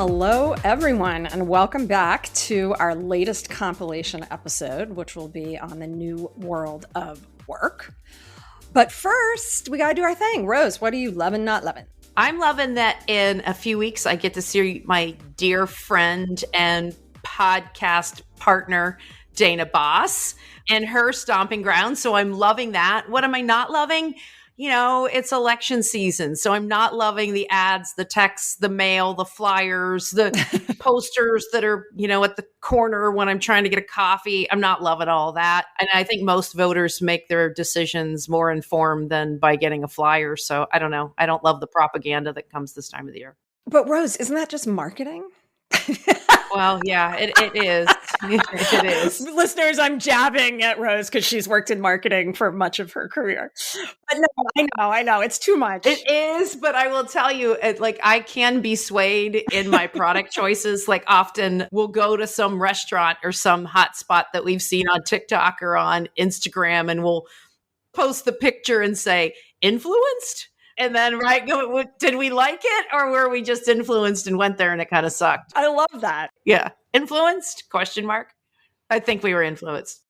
Hello, everyone, and welcome back to our latest compilation episode, which will be on the new world of work. But first, we got to do our thing. Rose, what are you loving, not loving? I'm loving that in a few weeks, I get to see my dear friend and podcast partner, Dana Boss, and her stomping ground. So I'm loving that. What am I not loving? You know, it's election season. So I'm not loving the ads, the texts, the mail, the flyers, the posters that are, at the corner when I'm trying to get a coffee. I'm not loving all that. And I think most voters make their decisions more informed than by getting a flyer. So I don't know. I don't love the propaganda that comes this time of the year. But Rose, isn't that just marketing? Well, yeah, it is. It is. Listeners, I'm jabbing at Rose because she's worked in marketing for much of her career. But no, I know. It's too much. It is, but I will tell you, I can be swayed in my product choices. Like often we'll go to some restaurant or some hot spot that we've seen on TikTok or on Instagram, and we'll post the picture and say, influenced? And then, did we like it, or were we just influenced and went there and it kind of sucked? I love that. Yeah. Influenced? ? I think we were influenced.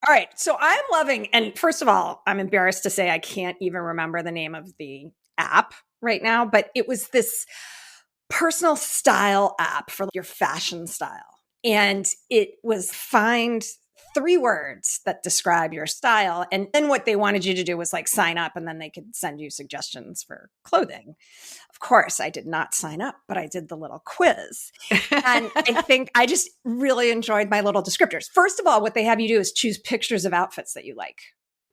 All right. So I'm loving, and first of all, I'm embarrassed to say I can't even remember the name of the app right now, but it was this personal style app for your fashion style. And it was find 3 words that describe your style. And then what they wanted you to do was sign up, and then they could send you suggestions for clothing. Of course, I did not sign up, but I did the little quiz. And I think I just really enjoyed my little descriptors. First of all, what they have you do is choose pictures of outfits that you like.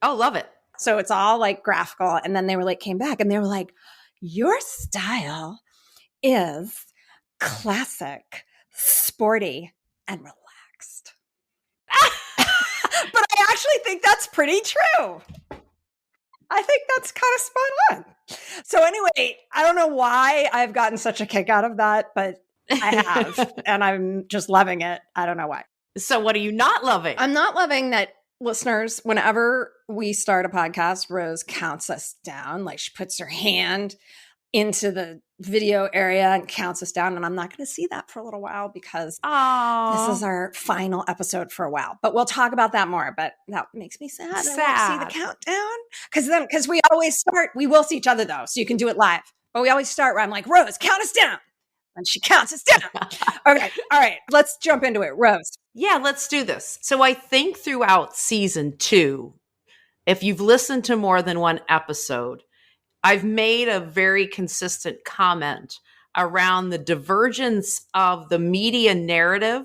Oh, love it. So it's all graphical. And then they were came back and they were like, your style is classic, sporty, and relaxed. But I actually think that's pretty true. I think that's kind of spot on. So anyway, I don't know why I've gotten such a kick out of that, but I have, and I'm just loving it. I don't know why. So what are you not loving? I'm not loving that, listeners, whenever we start a podcast, Rose counts us down. She puts her hand into the video area and counts us down. And I'm not going to see that for a little while because this is our final episode for a while. But we'll talk about that more. But that makes me sad. I won't see the countdown. Because we always start, we will see each other though. So you can do it live. But we always start where I'm like, Rose, count us down. And she counts us down. Okay. All right. Let's jump into it. Rose. Yeah, let's do this. So I think throughout season 2, if you've listened to more than one episode, I've made a very consistent comment around the divergence of the media narrative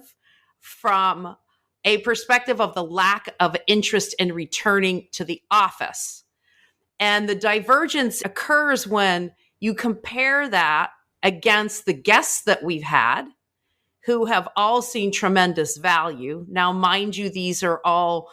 from a perspective of the lack of interest in returning to the office. And the divergence occurs when you compare that against the guests that we've had, who have all seen tremendous value. Now, mind you, these are all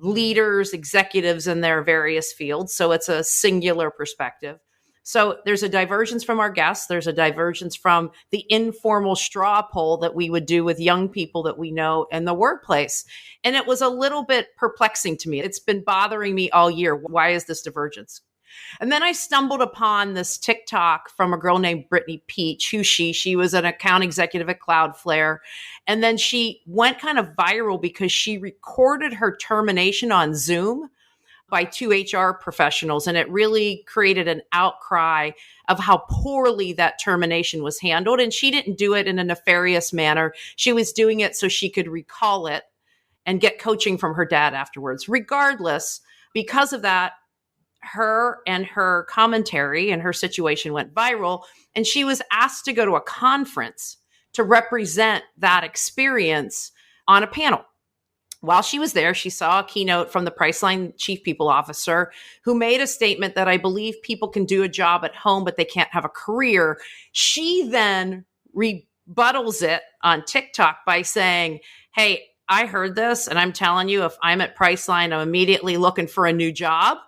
leaders, executives in their various fields. So it's a singular perspective. So there's a divergence from our guests. There's a divergence from the informal straw poll that we would do with young people that we know in the workplace. And it was a little bit perplexing to me. It's been bothering me all year. Why is this divergence? And then I stumbled upon this TikTok from a girl named Brittany Peach, she was an account executive at Cloudflare. And then she went kind of viral because she recorded her termination on Zoom by 2 HR professionals. And it really created an outcry of how poorly that termination was handled. And she didn't do it in a nefarious manner. She was doing it so she could recall it and get coaching from her dad afterwards. Regardless, because of that, her and her commentary and her situation went viral, and she was asked to go to a conference to represent that experience on a panel. While she was there, she saw a keynote from the Priceline Chief People Officer who made a statement that I believe people can do a job at home, but they can't have a career. She then rebuttals it on TikTok by saying, hey, I heard this, and I'm telling you, if I'm at Priceline, I'm immediately looking for a new job.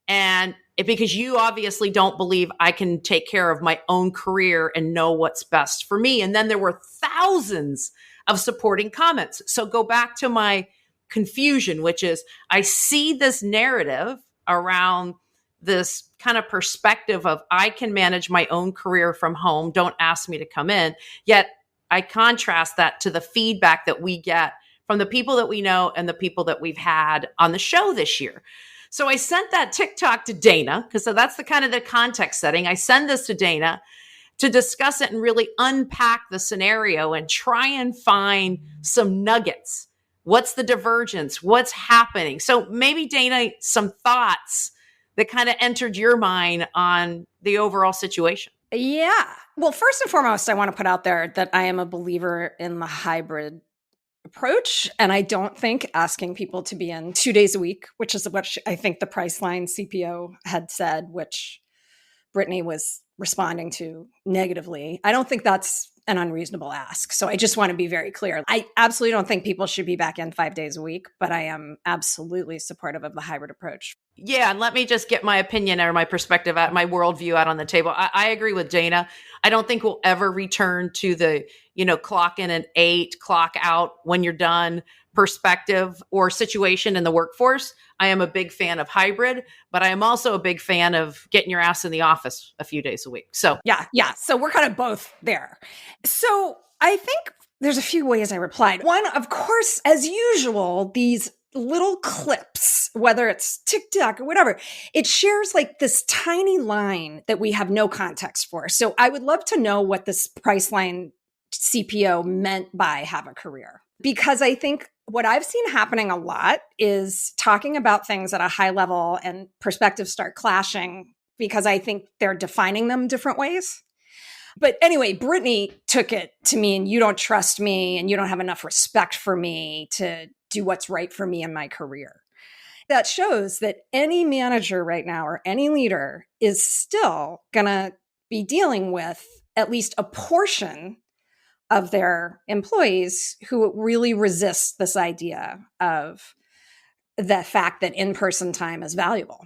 And because you obviously don't believe I can take care of my own career and know what's best for me. And then there were thousands of supporting comments. So go back to my confusion, which is I see this narrative around this kind of perspective of I can manage my own career from home. Don't ask me to come in. Yet I contrast that to the feedback that we get from the people that we know and the people that we've had on the show this year. So I sent that TikTok to Dana, because so that's the kind of the context setting. I send this to Dana to discuss it and really unpack the scenario and try and find some nuggets. What's the divergence? What's happening? So maybe, Dana, some thoughts that kind of entered your mind on the overall situation. Yeah. Well, first and foremost, I want to put out there that I am a believer in the hybrid approach. And I don't think asking people to be in 2 days a week, which is what I think the Priceline CPO had said, which Brittany was responding to negatively. I don't think that's an unreasonable ask. So I just want to be very clear. I absolutely don't think people should be back in 5 days a week, but I am absolutely supportive of the hybrid approach. Yeah, and let me just get my opinion or my perspective out, my worldview out on the table. I agree with Dana. I don't think we'll ever return to the, clock in at 8, clock out when you're done perspective or situation in the workforce. I am a big fan of hybrid, but I am also a big fan of getting your ass in the office a few days a week. So yeah. So we're kind of both there. So I think there's a few ways I replied. One, of course, as usual, these little clips, whether it's TikTok or whatever, it shares like this tiny line that we have no context for. So I would love to know what this Priceline CPO meant by have a career. Because I think what I've seen happening a lot is talking about things at a high level and perspectives start clashing because I think they're defining them different ways. But anyway, Brittany took it to mean you don't trust me and you don't have enough respect for me to do what's right for me in my career. That shows that any manager right now or any leader is still going to be dealing with at least a portion of their employees who really resist this idea of the fact that in-person time is valuable.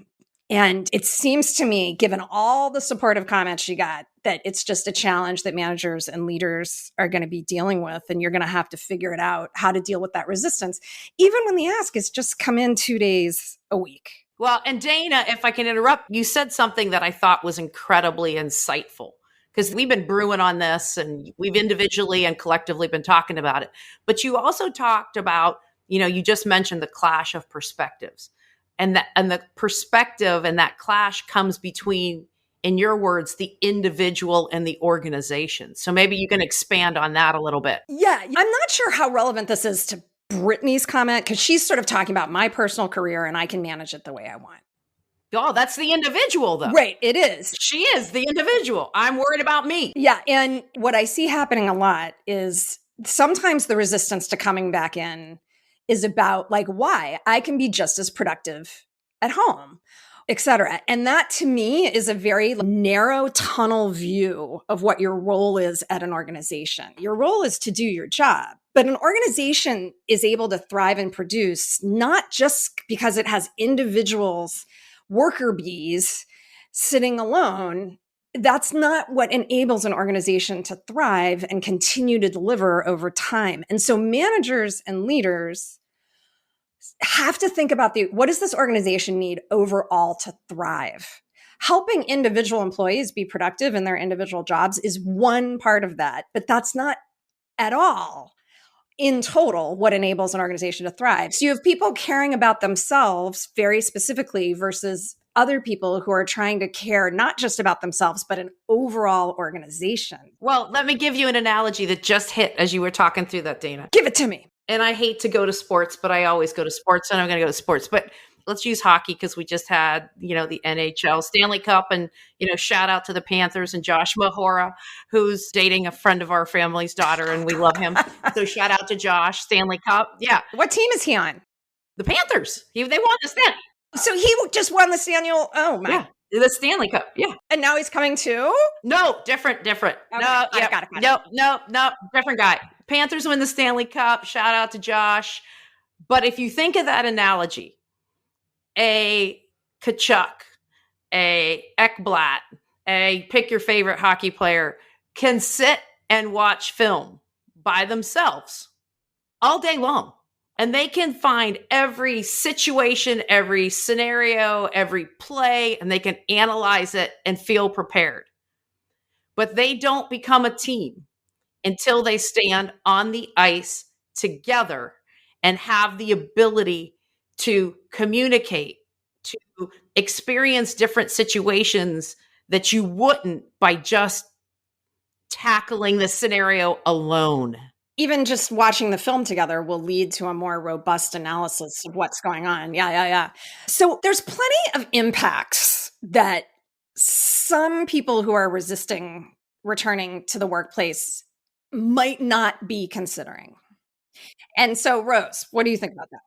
And it seems to me, given all the supportive comments she got, that it's just a challenge that managers and leaders are going to be dealing with. And you're going to have to figure it out, how to deal with that resistance, even when the ask is just come in 2 days a week. Well, and Dana, if I can interrupt, you said something that I thought was incredibly insightful, because we've been brewing on this and we've individually and collectively been talking about it. But you also talked about, you just mentioned the clash of perspectives. And the perspective and that clash comes between, in your words, the individual and the organization. So maybe you can expand on that a little bit. Yeah, I'm not sure how relevant this is to Brittany's comment, because she's sort of talking about my personal career and I can manage it the way I want. Oh, that's the individual, though. Right, it is. She is the individual. I'm worried about me. Yeah, and what I see happening a lot is sometimes the resistance to coming back in is about like, why? I can be just as productive at home, et cetera. And that to me is a very narrow tunnel view of what your role is at an organization. Your role is to do your job. But an organization is able to thrive and produce not just because it has individuals, worker bees sitting alone. That's not what enables an organization to thrive and continue to deliver over time. And so managers and leaders have to think about what does this organization need overall to thrive? Helping individual employees be productive in their individual jobs is one part of that, but that's not at all in total what enables an organization to thrive. So you have people caring about themselves very specifically versus other people who are trying to care not just about themselves, but an overall organization. Well, let me give you an analogy that just hit as you were talking through that, Dana. Give it to me. And I hate to go to sports, but I always go to sports, and I'm going to go to sports. But let's use hockey because we just had, the NHL Stanley Cup, and, shout out to the Panthers and Josh Mahora, who's dating a friend of our family's daughter, and we love him. So shout out to Josh, Stanley Cup. Yeah. What team is he on? The Panthers. They won the Stanley. So he just won the Stanley. Oh my. Yeah. The Stanley Cup. Yeah. And now he's coming too? No, different. Okay. No, yeah. Got it. No, different guy. Panthers win the Stanley Cup. Shout out to Josh. But if you think of that analogy, a Kachuk, a Ekblad, a pick your favorite hockey player can sit and watch film by themselves all day long and they can find every situation, every scenario, every play, and they can analyze it and feel prepared. But they don't become a team until they stand on the ice together and have the ability to communicate, to experience different situations that you wouldn't by just tackling the scenario alone. Even just watching the film together will lead to a more robust analysis of what's going on. Yeah. So there's plenty of impacts that some people who are resisting returning to the workplace might not be considering. And so, Rose, what do you think about that?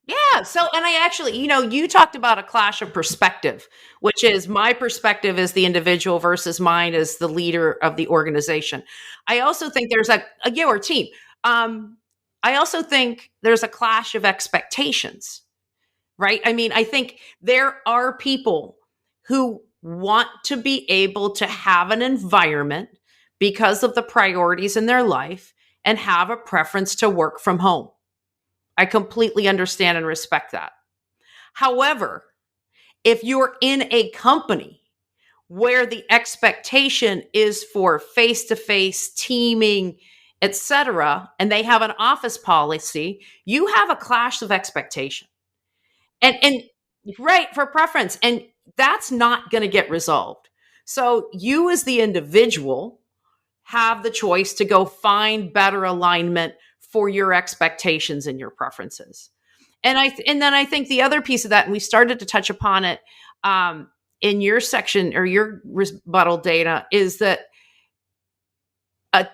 Yeah. So, and I actually, you talked about a clash of perspective, which is my perspective as the individual versus mine as the leader of the organization. I also think there's or team. I also think there's a clash of expectations, right? I mean, I think there are people who want to be able to have an environment because of the priorities in their life and have a preference to work from home. I completely understand and respect that. However, if you're in a company where the expectation is for face-to-face teaming, etc., and they have an office policy, you have a clash of expectation. And right, for preference, and that's not going to get resolved. So you as the individual have the choice to go find better alignment for your expectations and your preferences. And then I think the other piece of that, and we started to touch upon it in your section or your rebuttal data, is that a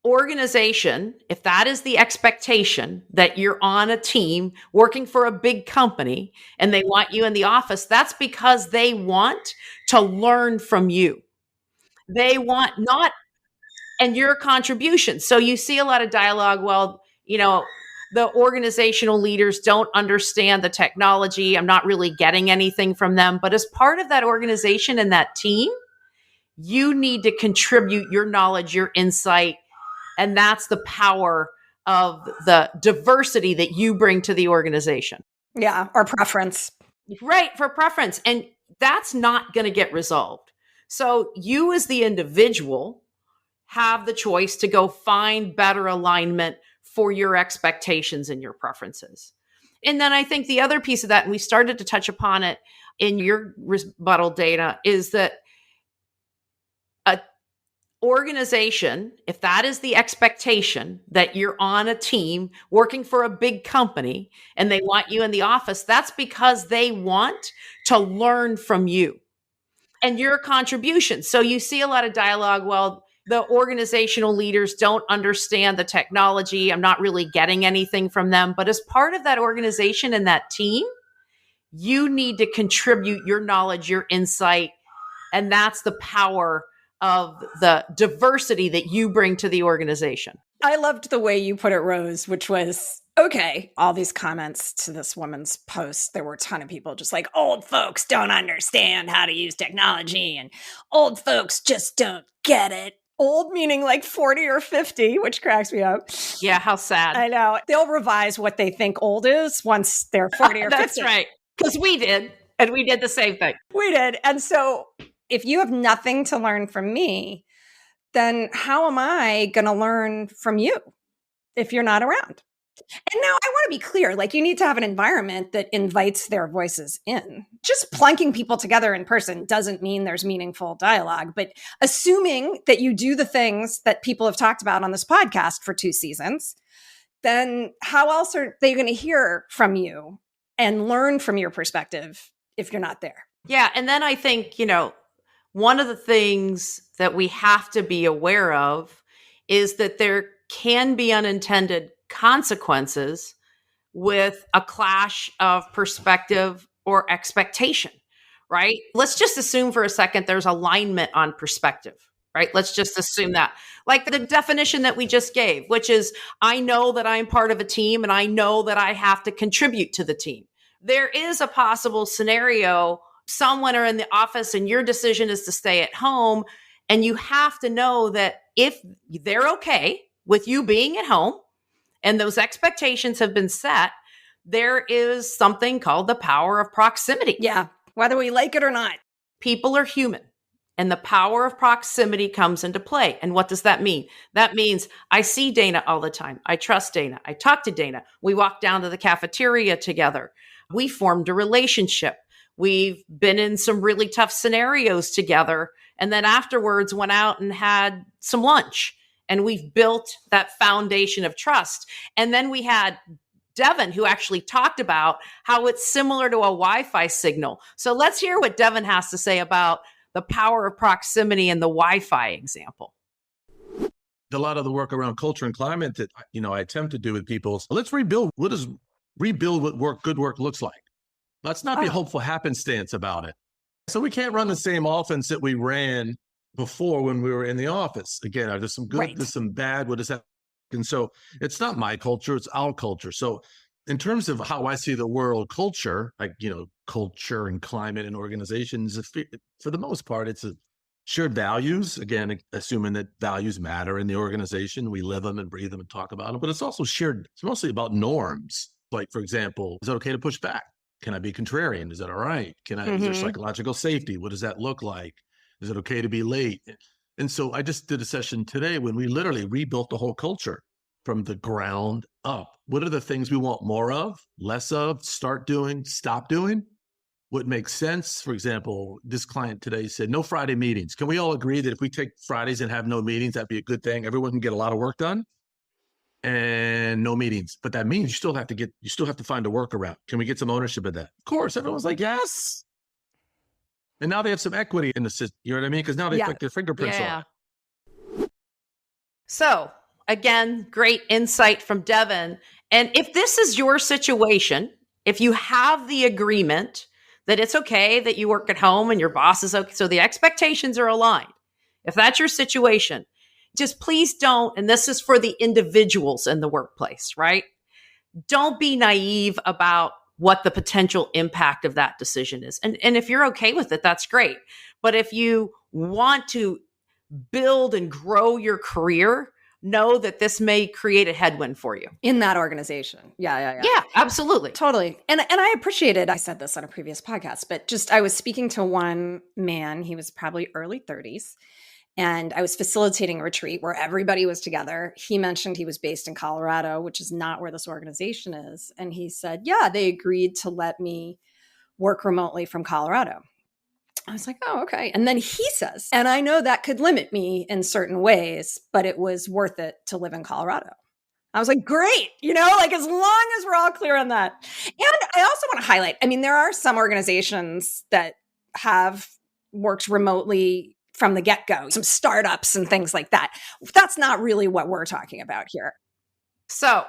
organization, if that is the expectation that you're on a team working for a big company and they want you in the office, that's because they want to learn from you. They want not and your contribution. So you see a lot of dialogue. Well, the organizational leaders don't understand the technology. I'm not really getting anything from them. But as part of that organization and that team, you need to contribute your knowledge, your insight. And that's the power of the diversity that you bring to the organization. Yeah, or preference. Right, for preference. And that's not going to get resolved. So you as the individual have the choice to go find better alignment for your expectations and your preferences. And then I think the other piece of that, and we started to touch upon it in your rebuttal data, is that a organization, if that is the expectation that you're on a team working for a big company and they want you in the office, that's because they want to learn from you and your contribution. So you see a lot of dialogue. Well, the organizational leaders don't understand the technology. I'm not really getting anything from them. But as part of that organization and that team, you need to contribute your knowledge, your insight. And that's the power of the diversity that you bring to the organization. I loved the way you put it, Rose, which was, okay, all these comments to this woman's post, there were a ton of people just like, old folks don't understand how to use technology and old folks just don't get it. Old meaning like 40 or 50, which cracks me up. Yeah, how sad. I know. They'll revise what they think old is once they're 40 or 50. That's right. Because we did. And we did the same thing. We did. And so if you have nothing to learn from me, then how am I going to learn from you if you're not around? And now I want to be clear, like you need to have an environment that invites their voices in. Just plunking people together in person doesn't mean there's meaningful dialogue, but assuming that you do the things that people have talked about on this podcast for 2 seasons, then how else are they going to hear from you and learn from your perspective if you're not there? Yeah. And then I think, one of the things that we have to be aware of is that there can be unintended consequences with a clash of perspective or expectation, right? Let's just assume for a second there's alignment on perspective, right? Let's just assume that. Like the definition that we just gave, which is I know that I'm part of a team and I know that I have to contribute to the team. There is a possible scenario, someone are in the office and your decision is to stay at home, and you have to know that if they're okay with you being at home and those expectations have been set, there is something called the power of proximity. Yeah, whether we like it or not. People are human, and the power of proximity comes into play. And what does that mean? That means I see Dana all the time. I trust Dana. I talk to Dana. We walk down to the cafeteria together. We formed a relationship. We've been in some really tough scenarios together. And then afterwards went out and had some lunch. And we've built that foundation of trust. And then we had Devin, who actually talked about how it's similar to a Wi-Fi signal. So let's hear what Devin has to say about the power of proximity and the Wi-Fi example. A lot of the work around culture and climate that, I attempt to do with people is, let's rebuild. Rebuild what good work looks like. Let's not be hopeful happenstance about it. So we can't run the same offense that we ran before when we were in the office. Again, there's some good, there's some bad. What is that? And so it's not my culture, it's our culture. So in terms of how I see the world, culture, culture and climate and organizations, for the most part, it's a shared values. Again, assuming that values matter in the organization, we live them and breathe them and talk about them, but it's also shared. It's mostly about norms. Like, for example, is it okay to push back? Can I be contrarian? Is that all right? Is there psychological safety? What does that look like? Is it okay to be late? And so I just did a session today when we literally rebuilt the whole culture from the ground up. What are the things we want more of, less of, start doing, stop doing? What makes sense? For example, this client today said, no Friday meetings. Can we all agree that if we take Fridays and have no meetings, that'd be a good thing? Everyone can get a lot of work done and no meetings. But that means you still have to find a workaround. Can we get some ownership of that? Of course, everyone's like, yes. And now they have some equity in the system. You know what I mean? Because now they put their fingerprints on it. So again, great insight from Devin. And if this is your situation, if you have the agreement that it's okay that you work at home and your boss is okay, so the expectations are aligned. If that's your situation, just please don't, and this is for the individuals in the workplace, right? Don't be naive about what the potential impact of that decision is. And if you're okay with it, that's great. But if you want to build and grow your career, know that this may create a headwind for you. In that organization. Yeah, absolutely. Totally. And I appreciated, I said this on a previous podcast, but just I was speaking to one man, he was probably early 30s, and I was facilitating a retreat where everybody was together. He mentioned he was based in Colorado, which is not where this organization is. And he said, yeah, they agreed to let me work remotely from Colorado. I was like, oh, okay. And then he says, and I know that could limit me in certain ways, but it was worth it to live in Colorado. I was like, great. As long as we're all clear on that. And I also want to highlight, there are some organizations that have worked remotely from the get-go, some startups and things like that. That's not really what we're talking about here. So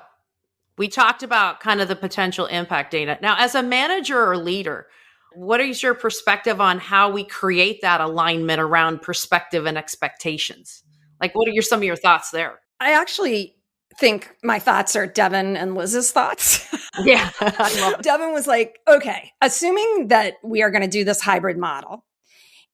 we talked about kind of the potential impact, Dana. Now, as a manager or leader, what is your perspective on how we create that alignment around perspective and expectations? Like, what are some of your thoughts there? I actually think my thoughts are Devin and Liz's thoughts. Yeah. I love it. Devin was like, okay, assuming that we are going to do this hybrid model,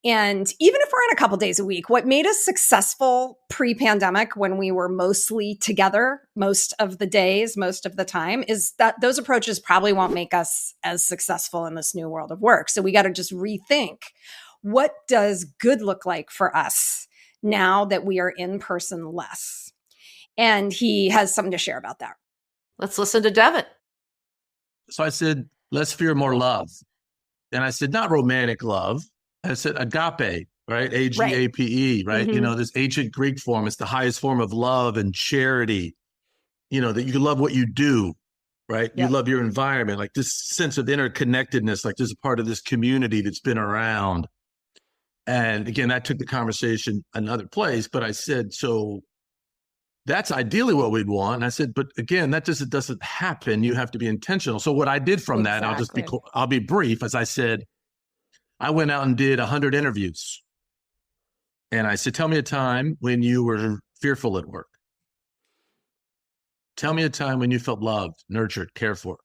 and even if we're in a couple days a week, what made us successful pre-pandemic when we were mostly together most of the days, most of the time, is that those approaches probably won't make us as successful in this new world of work. So we got to just rethink, what does good look like for us now that we are in person less? And he has something to share about that. Let's listen to Devin. So I said, let's fear more love. And I said, not romantic love. I said agape, right? A-G-A-P-E, right? Mm-hmm. This ancient Greek form, it's the highest form of love and charity, that you love what you do, right? Yep. You love your environment, like this sense of interconnectedness, like there's a part of this community that's been around. And again, that took the conversation another place, but I said, so that's ideally what we'd want. And I said, but again, that just doesn't happen. You have to be intentional. So what I did from that, I'll be brief, as I said, I went out and did 100 interviews. And I said, tell me a time when you were fearful at work. Tell me a time when you felt loved, nurtured, cared for.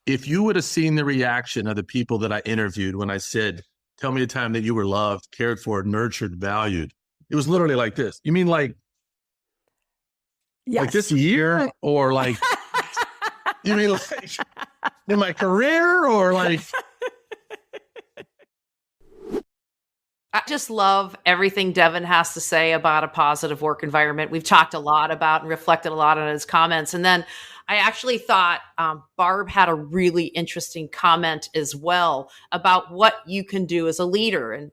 If you would have seen the reaction of the people that I interviewed when I said, tell me a time that you were loved, cared for, nurtured, valued. It was literally like this. You mean like Yes. Like this year, or like, you mean like in my career, or like? I just love everything Devin has to say about a positive work environment. We've talked a lot about and reflected a lot on his comments. And then I actually thought Barb had a really interesting comment as well about what you can do as a leader. And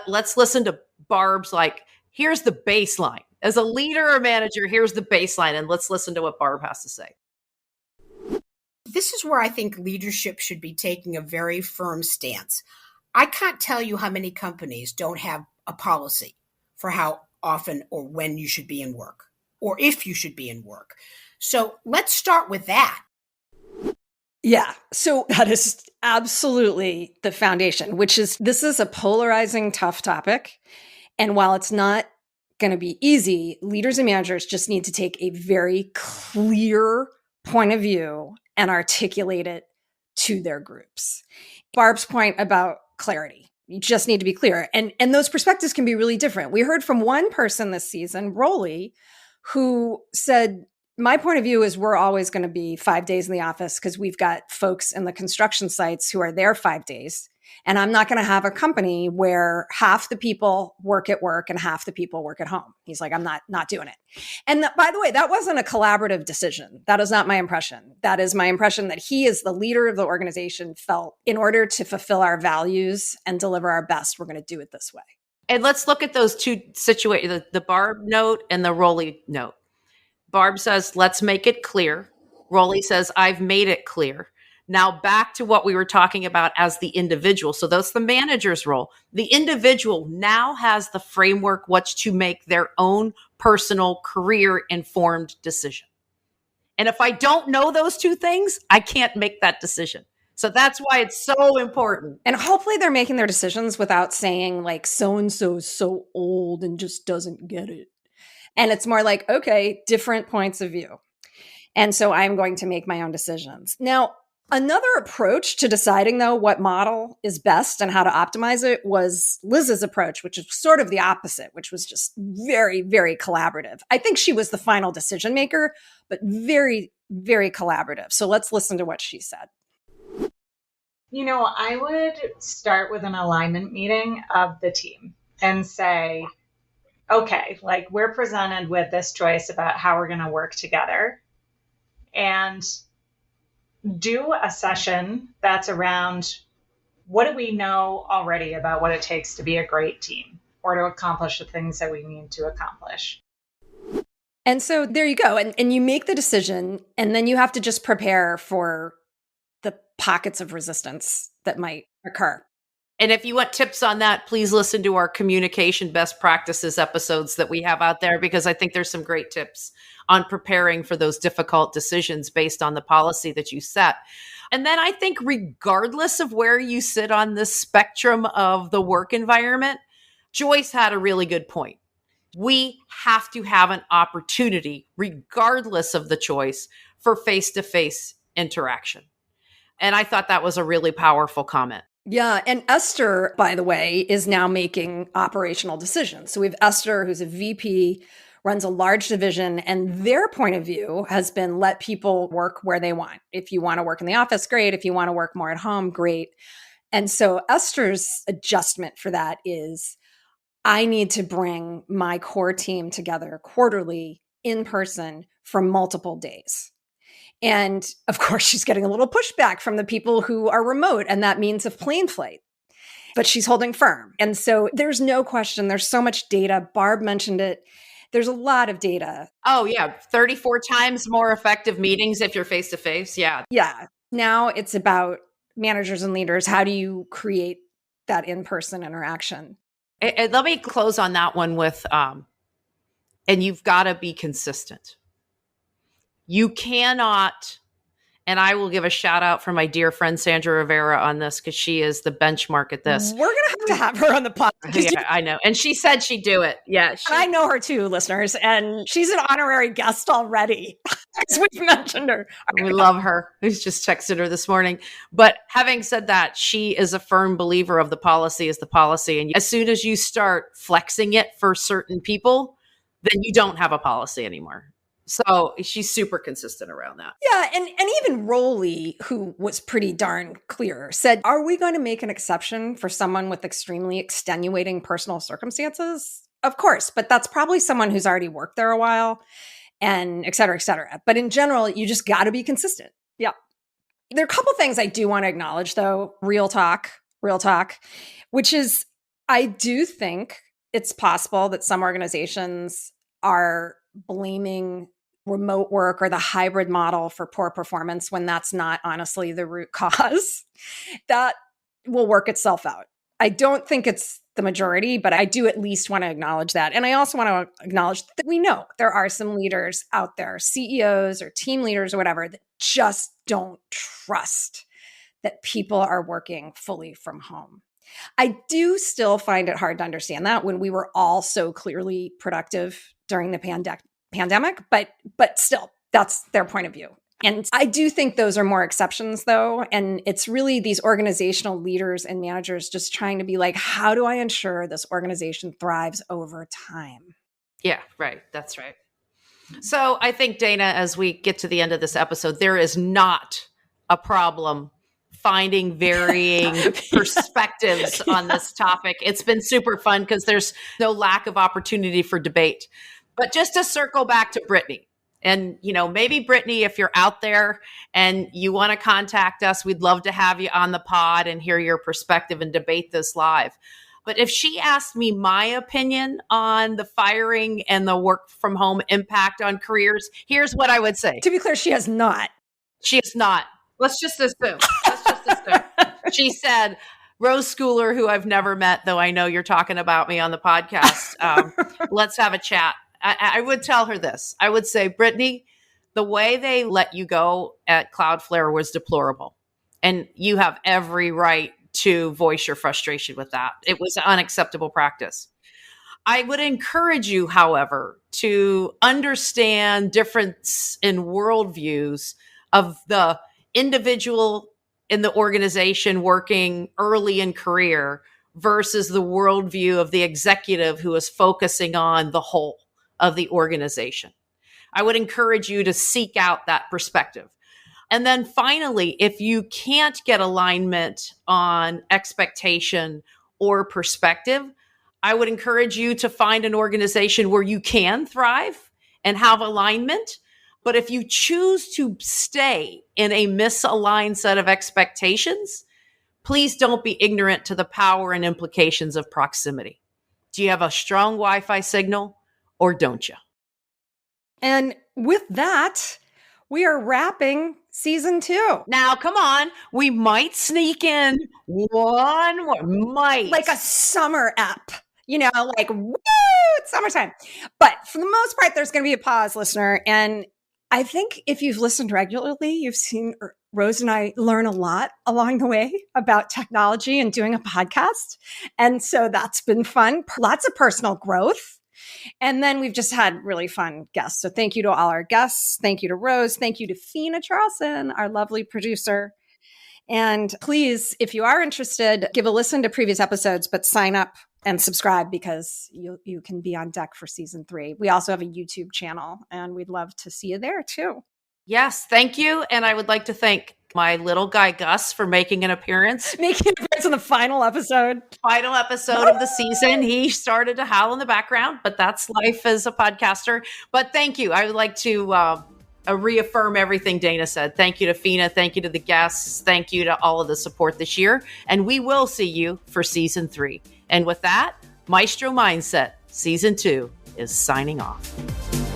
let's listen to Barb's, like, here's the baseline. As a leader or manager, here's the baseline. And let's listen to what Barb has to say. This is where I think leadership should be taking a very firm stance. I can't tell you how many companies don't have a policy for how often or when you should be in work, or if you should be in work. So let's start with that. Yeah. So that is absolutely the foundation, this is a polarizing, tough topic. And while it's not going to be easy, leaders and managers just need to take a very clear point of view and articulate it to their groups. Barb's point about clarity. You just need to be clear. And those perspectives can be really different. We heard from one person this season, Rolly, who said, my point of view is we're always going to be 5 days in the office because we've got folks in the construction sites who are there 5 days. And I'm not going to have a company where half the people work at work and half the people work at home. He's like, I'm not doing it. And by the way, that wasn't a collaborative decision. That is not my impression. That is my impression that he, as the leader of the organization, felt in order to fulfill our values and deliver our best, we're going to do it this way. And let's look at those two situations, the Barb note and the Rolly note. Barb says, let's make it clear. Rolly says, I've made it clear. Now back to what we were talking about as the individual. So that's the manager's role. The individual now has the framework what's to make their own personal career informed decision. And if I don't know those two things, I can't make that decision. So that's why it's so important. And hopefully they're making their decisions without saying like, so-and-so is so old and just doesn't get it. And it's more like, okay, different points of view. And so I'm going to make my own decisions. Now, another approach to deciding, though, what model is best and how to optimize it was Liz's approach, which is sort of the opposite, which was just very, very collaborative. I think she was the final decision maker, but very, very collaborative. So let's listen to what she said. You know, I would start with an alignment meeting of the team and say, okay, like we're presented with this choice about how we're going to work together, and do a session that's around what do we know already about what it takes to be a great team or to accomplish the things that we need to accomplish. And so there you go. And you make the decision, and then you have to just prepare for the pockets of resistance that might occur. And if you want tips on that, please listen to our communication best practices episodes that we have out there, because I think there's some great tips on preparing for those difficult decisions based on the policy that you set. And then I think regardless of where you sit on this spectrum of the work environment, Joyce had a really good point. We have to have an opportunity, regardless of the choice, for face-to-face interaction. And I thought that was a really powerful comment. Yeah. And Esther, by the way, is now making operational decisions. So we have Esther, who's a VP, runs a large division, and their point of view has been let people work where they want. If you want to work in the office, great. If you want to work more at home, great. And so Esther's adjustment for that is, I need to bring my core team together quarterly in person for multiple days. And of course, she's getting a little pushback from the people who are remote, and that means a plane flight. But she's holding firm. And so there's no question. There's so much data. Barb mentioned it. There's a lot of data. Oh, yeah. 34 times more effective meetings if you're face-to-face. Yeah. Yeah. Now it's about managers and leaders. How do you create that in-person interaction? And let me close on that one with, and you've got to be consistent. You cannot, and I will give a shout out for my dear friend Sandra Rivera on this, because she is the benchmark at this. We're going to have her on the podcast. Yeah, I know. And she said she'd do it. Yeah. I know her too, listeners. And she's an honorary guest already, as we've mentioned her. We love her. We just texted her this morning. But having said that, she is a firm believer of the policy is the policy. And as soon as you start flexing it for certain people, then you don't have a policy anymore. So she's super consistent around that. Yeah. And even Rowley, who was pretty darn clear, said, are we going to make an exception for someone with extremely extenuating personal circumstances? Of course, but that's probably someone who's already worked there a while and et cetera, et cetera. But in general, you just got to be consistent. Yeah. There are a couple things I do want to acknowledge, though. Real talk, which is I do think it's possible that some organizations are blaming remote work or the hybrid model for poor performance when that's not honestly the root cause. That will work itself out. I don't think it's the majority, but I do at least want to acknowledge that. And I also want to acknowledge that we know there are some leaders out there, CEOs or team leaders or whatever, that just don't trust that people are working fully from home. I do still find it hard to understand that when we were all so clearly productive during the pandemic, but still, that's their point of view. And I do think those are more exceptions, though. And it's really these organizational leaders and managers just trying to be like, how do I ensure this organization thrives over time? Yeah, right. That's right. So I think, Dana, as we get to the end of this episode, there is not a problem finding varying perspectives on this topic. It's been super fun because there's no lack of opportunity for debate. But just to circle back to Brittany, and, maybe Brittany, if you're out there and you want to contact us, we'd love to have you on the pod and hear your perspective and debate this live. But if she asked me my opinion on the firing and the work from home impact on careers, here's what I would say. To be clear, she has not. She is not. Let's just assume. She said, Rose Schooler, who I've never met, though I know you're talking about me on the podcast, let's have a chat. I would tell her this. I would say, Brittany, the way they let you go at Cloudflare was deplorable. And you have every right to voice your frustration with that. It was unacceptable practice. I would encourage you, however, to understand difference in worldviews of the individual in the organization working early in career versus the worldview of the executive who is focusing on the whole of the organization. I would encourage you to seek out that perspective. And then finally, if you can't get alignment on expectation or perspective, I would encourage you to find an organization where you can thrive and have alignment. But if you choose to stay in a misaligned set of expectations, please don't be ignorant to the power and implications of proximity. Do you have a strong Wi-Fi signal or don't you? And with that, we are wrapping season 2. Now, come on. We might sneak in one more. Might. Like a summer app. Like, woo, it's summertime. But for the most part, there's going to be a pause, listener. And I think if you've listened regularly, you've seen Rose and I learn a lot along the way about technology and doing a podcast. And so that's been fun. Lots of personal growth. And then we've just had really fun guests. So thank you to all our guests. Thank you to Rose. Thank you to Fina Charlson, our lovely producer. And please, if you are interested, give a listen to previous episodes, but sign up and subscribe because you can be on deck for season 3. We also have a YouTube channel and we'd love to see you there too. Yes, thank you. And I would like to thank my little guy, Gus, for making an appearance. Making an appearance in the final episode. Final episode of the season. He started to howl in the background, but that's life as a podcaster. But thank you. I would like to reaffirm everything Dana said. Thank you to Fina. Thank you to the guests. Thank you to all of the support this year. And we will see you for season 3. And with that, Maestro Mindset, season 2 is signing off.